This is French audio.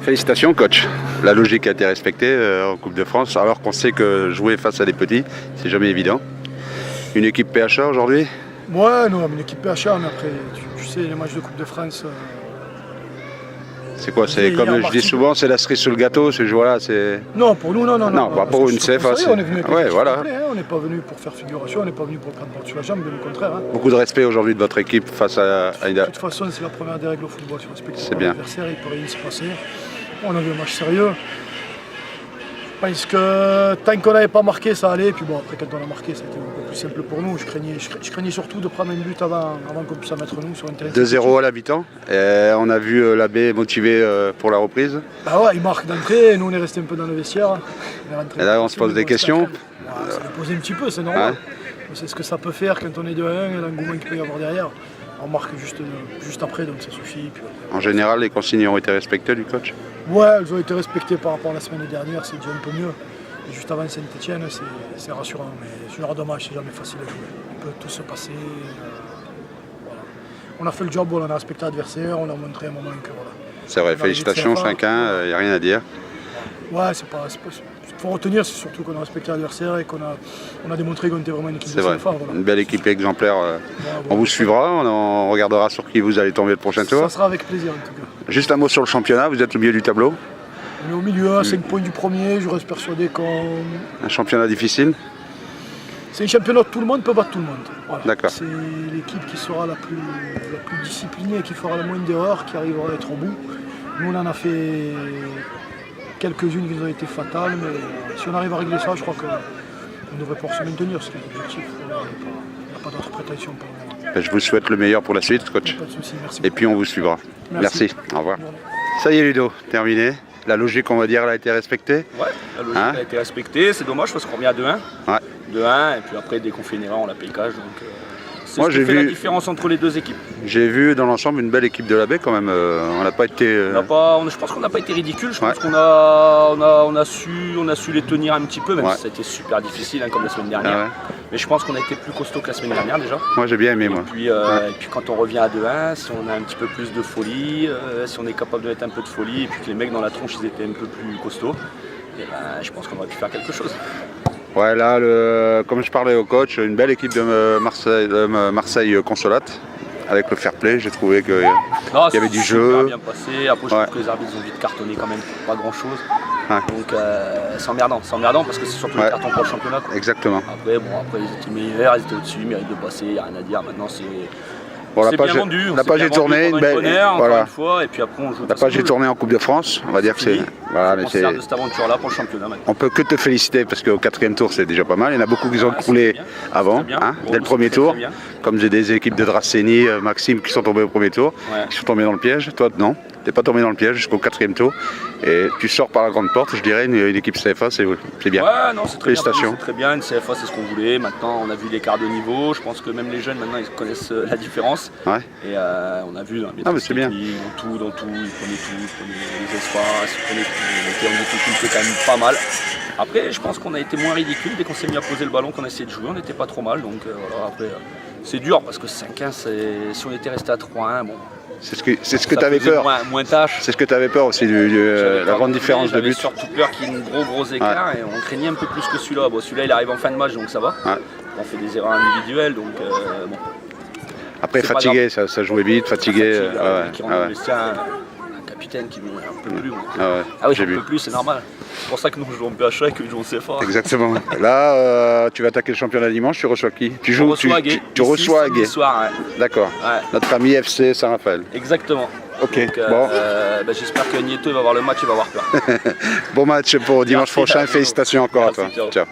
Félicitations coach, la logique a été respectée en Coupe de France alors qu'on sait que jouer face à des petits c'est jamais évident. Une équipe PHA aujourd'hui? Ouais, non, une équipe PHA, mais après tu sais les matchs de Coupe de France. C'est quoi? C'est comme je dis souvent, c'est la cerise sur le gâteau, voilà, c'est. Non, pour nous, non. Non, bah pour une CFA, on est venu avec ouais, voilà. complet, hein, on n'est pas venu pour faire figuration, on n'est pas venu pour prendre par-dessus la jambe, bien au contraire. Hein. Beaucoup de respect aujourd'hui de votre équipe face à De toute façon, c'est la première des règles au football, tu respectes l'adversaire, il peut rien se passer. On a vu un match sérieux. Parce que tant qu'on n'avait pas marqué, ça allait. Puis bon, après, quand on a marqué, ça a été un peu plus simple pour nous. Je craignais surtout de prendre un but avant qu'on puisse en mettre nous sur un terrain. 2-0 à l'habitant. On a vu l'abbé motivé pour la reprise. Bah ouais, il marque d'entrée. Nous, on est resté un peu dans le vestiaire. Et là, on se pose des questions. Ça va poser un petit peu, c'est normal. Ouais. On sait ce que ça peut faire quand on est 2-1 et l'engouement qu'il peut y avoir derrière. On marque juste après, donc ça suffit. Puis... En général, les consignes ont été respectées du coach? Ouais, elles ont été respectées par rapport à la semaine dernière, c'est déjà un peu mieux. Et juste avant Saint-Etienne, c'est rassurant, mais c'est un dommage, c'est jamais facile à jouer. Il peut tout se passer. Voilà. On a fait le job, on a respecté l'adversaire, on a montré à un moment que voilà. C'est vrai, félicitations, 5-1, il n'y a rien à dire. Ouais, c'est pas faut retenir, c'est surtout qu'on a respecté l'adversaire et qu'on a démontré qu'on était vraiment une équipe de CFA. Voilà. Une belle équipe exemplaire. On vous suivra, on regardera sur qui vous allez tomber le prochain tour. Ça sera avec plaisir en tout cas. Juste un mot sur le championnat, vous êtes au milieu du tableau. On est au milieu, à 5 points du premier, je reste persuadé qu'on... Un championnat difficile? C'est un championnat où tout le monde peut battre tout le monde. Voilà. D'accord. C'est l'équipe qui sera la plus disciplinée, qui fera le moins d'erreurs, qui arrivera à être au bout. Nous on en a fait quelques-unes qui ont été fatales, mais si on arrive à régler ça, je crois qu'on devrait pouvoir se maintenir, c'est l'objectif. Il n'y a pas d'autres prétentions pour nous. Je vous souhaite le meilleur pour la suite, coach. Pas de soucis, merci. Et puis on vous suivra. Merci. Au revoir. Ça y est Ludo, terminé. La logique, on va dire, elle a été respectée. Ouais, la logique a été respectée. C'est dommage parce qu'on revient à 2-1. Ouais. 2-1, et puis après, dès qu'on fait une erreur, on la paye cash. Donc, c'est moi, ce qui fait la différence entre les deux équipes. J'ai vu dans l'ensemble une belle équipe de la Baie quand même. On n'a pas été. Je pense qu'on n'a pas été ridicule. Je pense qu'on a su les tenir un petit peu, même si ça a été super difficile, hein, comme la semaine dernière. Ouais. Mais je pense qu'on a été plus costaud que la semaine dernière déjà. Moi j'ai bien aimé moi. Et puis quand on revient à 2-1, si on a un petit peu plus de folie, si on est capable de mettre un peu de folie, et puis que les mecs dans la tronche ils étaient un peu plus costauds, et ben, je pense qu'on aurait pu faire quelque chose. Ouais, là, comme je parlais au coach, une belle équipe de Marseille Consolate. Avec le fair play, j'ai trouvé qu'il y avait du jeu. Bien passé. Après, je trouve que les arbitres ont vite cartonné quand même pour pas grand chose. Ouais. Donc c'est emmerdant parce que c'est surtout le carton pour le championnat. Quoi. Exactement. Après ils étaient meilleurs, ils étaient au-dessus, ils méritent de passer, il n'y a rien à dire. Maintenant c'est. Bon, la page est tournée, une belle. Voilà. Une fois, et puis après on joue. La page est tournée en Coupe de France, on va dire que c'est. Voilà, mais c'est. On de cette aventure-là pour le championnat maintenant. On peut que te féliciter parce qu'au 4e tour c'est déjà pas mal. Il y en a beaucoup qui ont coulé avant, dès le premier tour. Comme j'ai des équipes de Draceni, Maxime qui sont tombés au premier tour, qui sont tombés dans le piège. Toi non, t'es pas tombé dans le piège jusqu'au 4e tour. Et tu sors par la grande porte, je dirais, une équipe CFA, c'est bien. Ouais, non, c'est très Félicitations. Bien. C'est très bien, une CFA c'est ce qu'on voulait. Maintenant on a vu l'écart de niveau. Je pense que même les jeunes maintenant ils connaissent la différence. Ouais. Et on a vu dans les c'est bien. Dans tout, ils prenaient les espaces, ils prenaient tout. On était quand même pas mal. Après, je pense qu'on a été moins ridicule dès qu'on s'est mis à poser le ballon, qu'on a essayé de jouer, on n'était pas trop mal. Donc voilà, après, c'est dur parce que 5-1, si on était resté à 3-1, bon. C'est ce que tu avais peur. Moins tâche. C'est ce que tu avais peur aussi, la grande différence de but. J'avais surtout peur qu'il y ait une gros écart et on craignait un peu plus que celui-là. Bon, celui-là il arrive en fin de match donc ça va. Ouais. On fait des erreurs individuelles donc bon. Après fatigué, ça jouait vite, fatigué. Un capitaine qui joue un peu plus. Ah oui, un peu plus, c'est normal. C'est pour ça que nous jouons en PHA et qu'ils jouent en CFA. Exactement. Là, tu vas attaquer le championnat dimanche, tu reçois qui? Tu reçois Aguet. Soir, D'accord. Ouais. Notre ami FC Saint-Raphaël. Exactement. Ok. Donc, bon. J'espère que Nieto va voir le match, il va avoir peur. Bon match pour dimanche prochain. Félicitations encore à toi. Ciao.